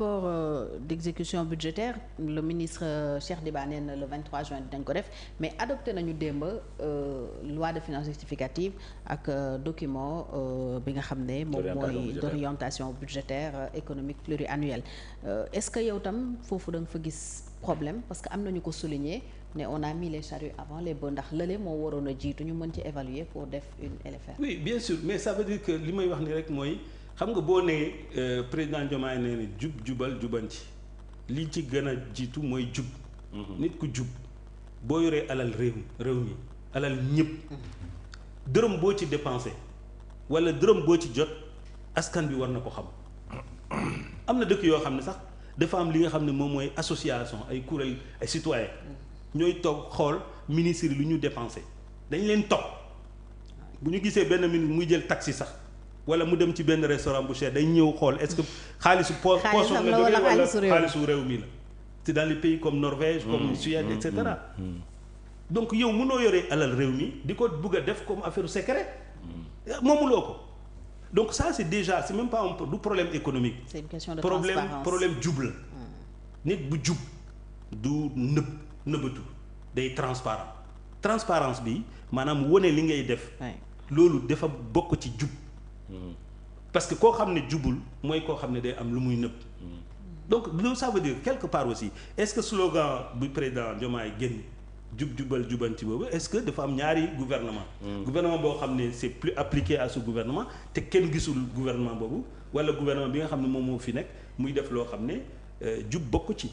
rapport d'exécution budgétaire le ministre Cheikh Diba nee na le 23 juin dinañ ko def mais adopté nañu démb loi de finances rectificative ak document bi nga xam ne moom mooy d'orientation budgétaire économique pluriannuelle est-ce que yow tam foofu da nga fa gis problème parce que am nañu ko souligner ne on a mis les charrues avant les bœufs ndax lële moo waroon a jiitu ñu mën ci évaluer pour def une LFR. Oui bien sûr mais ça veut dire que li may wax ni rek mooy xam nga boo nee président Diomaye nee na jubal jubanti li ci gën a jiitu mooy jub. nit ku jub boo yoree alal réew mi alal ñëpp dërëm boo ci dépensé wala dërëm boo ci jot askan bi war na ko xam am na dëkk yoo xam ne sax dafa am li nga xam ne moom mooy association ay kuréel ay citoyens ñooy toog xool ministre yi lu ñu dépensé dañ leen topp bu ñu gisee benn ministre muy jël taxi sax. wala mu dem ci benn restaurant bu cher day ñëw xool est-ce que xaalisu poche la jógee wala xaalisu réew mi la c'est dans les pays comme Norvège comme Suède et cetera donc yow mënoo yoree alal réew mi di ko bugg a def comme affaire secret moomuloo ko donc ça c'est déjà c'est même pas du problème économique c'est une question de transparence problème jub la nit bu jub du nëbbatu day transparence bi maanaam wone li ngay def loolu dafa bokk ci jub parce que koo xam ne jubul mooy koo xam ne day am lu muy nëbb donc loolu ça veut dire quelque part aussi est-ce que slogan bu président Diomaye génn jubal jubanti boobu est-ce que dafa am ñaari gouvernement boo xam ne c'est plus appliqué à ce gouvernement te kenn gisul gouvernement boobu wala gouvernement bi nga xam ne moom moo fi nekk muy def loo xam ne jub bokk ci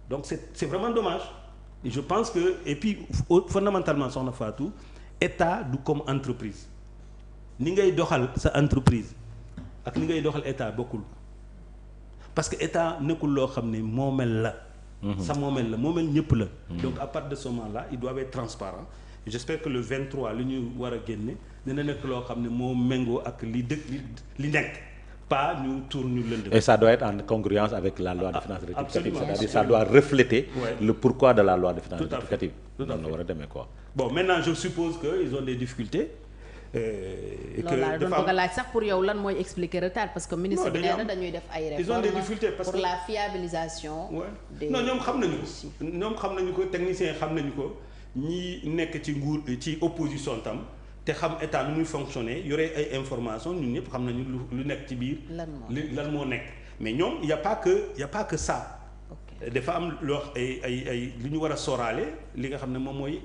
donc c'est vraiment dommage et je pense que et puis fondamentalement soxna Fatou état du comme entreprise ni ngay doxal sa entreprise ak ni ngay doxal état bokkul parce que état nekkul loo xam ne moomel la sa moomel ñëpp la donc à partir de ce moment-là ils doivent être transparents j'espère que le 23 li ñu war a génne dina nekk loo xam ne moo méngoo ak li nekk pas ñu tour ñu lënd. Et ça doit être en congruence avec la loi de finances rectificative, c'est-à-dire ça doit refléter le pourquoi de la loi de finances rectificative. Tout à fait. War a demee quoi. Bon maintenant je suppose que ils ont des difficultés. loolu laa doon bëgg a laaj sax pour yow lan mooy expliquer retard parce que ministre bi nee na dañuy def ay réformes ils ont des difficultés parce que pour la fiabilisation. non ñoom xam nañu ko techniciens xam nañu ko ñi nekk ci nguur ci opposition tam. te xam état nu muy fonctionner yore ay information ñun ñëpp xam nañu lu nekk ci biir. lan moo nekk mais ñoom y a pas que ça. dafa am loo ay lu ñu war a sóoraale li nga xam ne moom mooy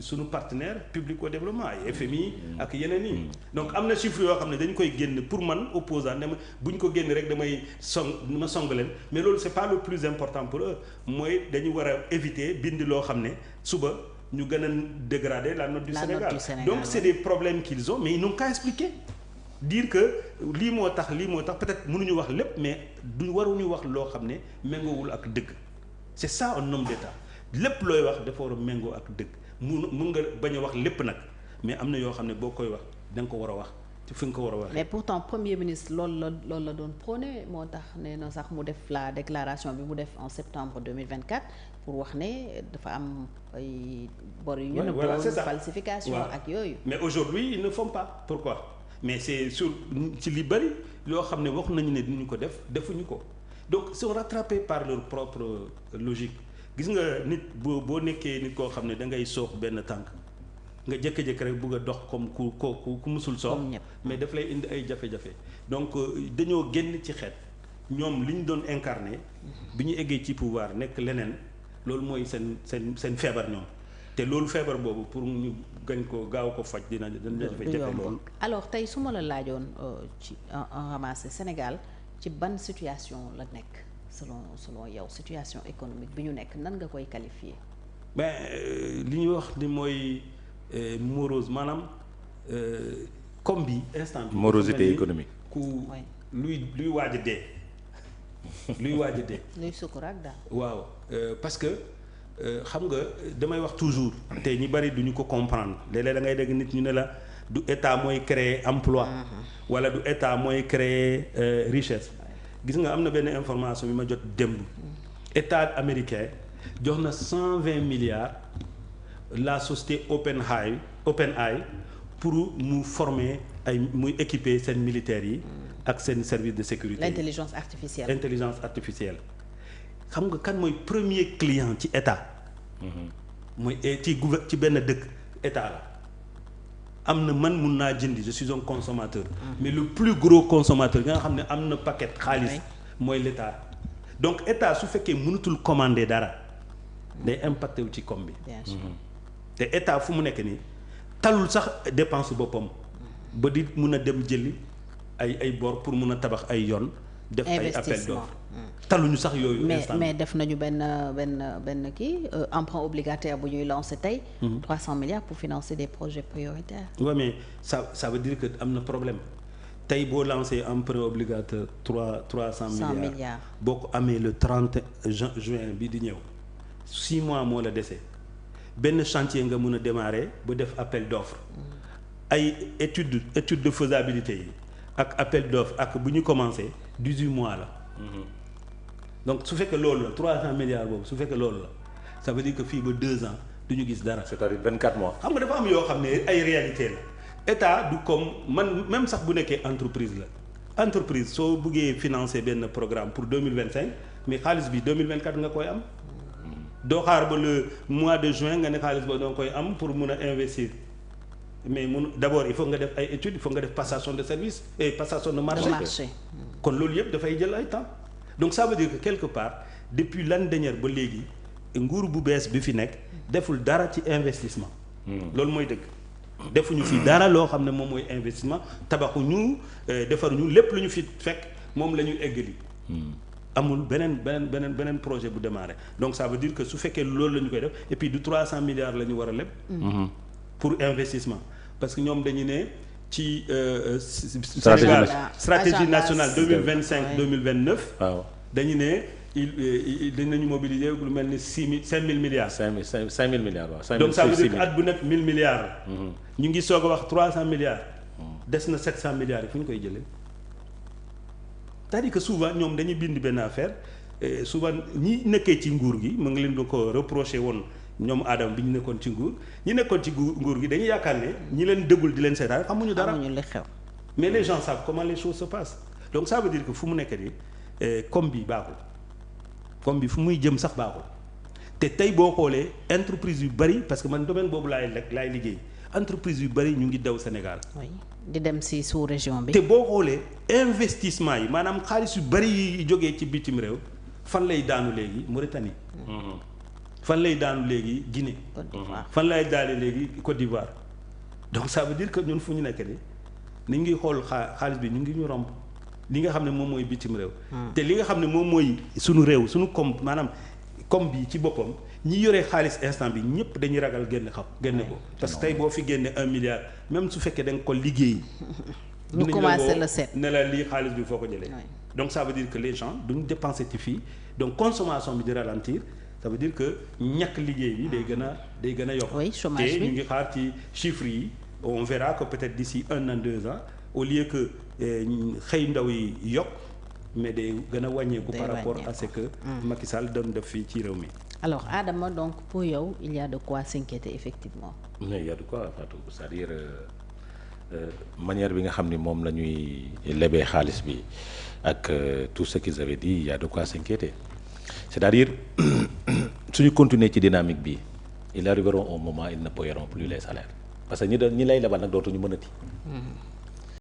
suñu partenaire public au développement ay FMI ak yeneen yi. donc am na chiffres yoo xam ne dañ koy génn pour man opposant ne ma bu ñu ko génn rek damay song leen mais loolu c'est pas le plus important pour eux mooy dañu war a éviter bind loo xam ne suba. ñu gën a dégrader la note du Sénégal donc c'est des problèmes qu'ils ont mais ils n'ont qu'à expliquer dire que lii moo tax peut-être mënuñu wax lépp mais du waruñu wax loo xam ne méngoowul ak dëgg c'est ça un homme d'État lépp looy wax dafa war a méngoo ak dëgg mun nga bañ a wax lépp nag mais am na yoo xam ne boo koy wax da nga ko war a wax ci fi nga ko war a waxee. mais pourtant premier ministre loolu la doon prôné moo tax nee na sax mu def la déclaration bi mu def en septembre 2024 pour wax ne dafa am ay bor yu ñu nëbboon falsification ak yooyu. mais aujourd'hui ils ne font pas pourquoi mais c'est sur ci li bari loo xam ne wax nañu ne dinañu ko defuñu ko donc ils sont rattrapés par leur propre logique gis nga nit boo nekkee nit koo xam ne da ngay soox benn tànk. nga jëkk-jëkk rek bëgg a dox comme ku musul soox mais daf lay indi ay jafe-jafe donc dañoo génn ci xeet ñoom li ñu doon incarné bi ñu eggee ci pouvoir nekk leneen loolu mooy seen feebar ñoom te loolu feebar boobu pour ñu gañ ko gaaw ko faj dina jafe-jafe loolu. alors tey su ma la laajoon ci en ramassé Sénégal ci ban situation la nekk selon yow situation économique bi ñu nekk nan nga koy qualifier. ben li ñuy wax ni mooy. morose maanaam comme bi instant bi morosité économique ku luy waaj a dee luy sukuraak daal waaw parce que xam nga damay wax toujours te ñi bari duñu ko comprendre léeg-léeg da ngay dégg nit ñu ne la du état mooy créer emploi wala du état mooy créer richesse gis nga am na benn information bi ma jot démb état américain jox na 120 milliards la société OpenAI pour mu former muy équiper seen militaires yi ak seen service de sécurité. l'intelligence artificielle. xam nga kan mooy premier client ci état. mooy ci benn dëkk état la. am na man mun naa jëndi je suis un consommateur. mais le plus gros consommateur nga xam ne am na paquet xaalis. mooy l'état donc état su fekkee mënatul commander dara day impacté wu ci com bi. te état fu mu nekk nii talul sax dépense boppam. ba di mun a dem jëli ay bor pour mun a tabax ay yoon. def ay appel d'offre taluñu sax yooyu. mais def nañu benn kii emprunt obligataire bu ñuy lancé tey. 300 milliards pour financer des projets prioritaires. oui mais ça veut dire que am na problème tey boo lancé emprunt obligataire 300 milliards boo ko amee le 30 juin bi di ñëw 6 mois moo la dese benn chantier nga mun a démarrer ba def appel d'offre ay étude de faisabilité yi ak appel d'offre ak bu ñu commencé 18 mois la. donc su fekkee loolu la 300 milliards boobu su fekkee loolu la ça veut dire que fii ba 2 ans du ñu gis dara. c'est-à-dire 24 mois. xam nga dafa am yoo xam ne ay réalité la état du comme man même sax bu nekkee entreprise la entreprise soo buggee financer benn programme pour 2025 mais xaalis bi 2024 nga koy am doo xaar ba le mois de juin nga ne xaalis ba doo koy am pour mun a investir. mais d'abord il faut nga def ay études il faut nga def passation de service et passation de marché. kon loolu yëpp dafay jël ay temps donc ça veut dire que quelque part depuis l'année dernière ba léegi nguur bu bees bi fi nekk deful dara ci investissement. loolu mooy dëgg. defuñu fi dara loo xam ne moom mooy investissement tabaxuñu defaruñu lépp lu ñu fi fekk moom la ñu eggali. amul beneen projet bu démarré donc ça veut dire que su fekkee loolu la ñu koy def et puis du 300 milliards la ñu war a leb. pour investissement parce que ñoom dañu ne ci stratégie nationale 2025-2029 waaw dañu ne dinañu mobiliser lu mel ni 5 000 milliards. 5 000 milliards waaw. donc ça veut dire que at bu nekk 1000 milliards. ñu ngi soog a wax 300 milliards. des na 700 milliards yi fu ñu koy jëlee. c'est-à-dire que souvent ñoom dañuy bind benn affaire souvent ñi nekkee ci nguur gi mu ngi leen di ko reproché woon. ñoom Adama bi ñu nekkoon ci nguur ñi nekkoon ci nguur gi dañuy yaakaar ne ñi leen dëggul di leen seetaan xamuñu dara mais les gens savent comment les choses se passent donc ça veut dire que fu mu nekk nii comme bi baaxul comme bi fu muy jëm sax baaxul te tey boo xoolee entreprise yu bari parce que man domaine boobu laay liggéey entreprise yu bari ñu ngi daw Sénégal. oui di dem ci sous-région bi. te boo xoolee investissement yi maanaam xaalis yu bari yi jógee ci bitim réew fan lay daanu léegi Mauritanie. fan lay daanu léegi Guinée. fan lay daane léegi Côte d'Ivoire donc ça veut dire que ñun fu ñu nekk nii ni ngi xool xaalis bi ñu ngi ñu romb li nga xam ne moom mooy bitim réew. te li nga xam ne moom mooy suñu réew suñu comme bi ci boppam ñi yore xaalis instant bi ñëpp dañuy ragal génne ko. parce que tey boo fi génne 1 milliard même su fekkee da nga ko liggéey. ñu commencé la seet ne la lii xaalis bi foo ko jëlee. donc ça veut dire que les gens duñ dépenser ci fii donc consommation bi di ralentir. ça veut dire que ñàkk liggéey bi day gën a yokk. oui chômage bi te ñu ngi xaar ci chiffres yi on verra que peut-être d'ici 1 an 2 ans au lieu que xëy ndaw yi yokk mais day gën a wàññeeku. par rapport à ce que Macky Sall doon def fii ci réew mi. alors Adama donc pour yow il y a de quoi s'inquiéter effectivement. mais il y a de quoi Fatou c'est-à-dire manière bi nga xam ni moom la ñuy lebee xaalis bi ak tout ce qu'ils avaient dit il y a de quoi s'inquiéter. c'est-à-dire suñu continuer ci dynamique bi ils arriveront au moment ils ne paieront plus les salaires parce que ñi lay lebal nag dootuñu mënati.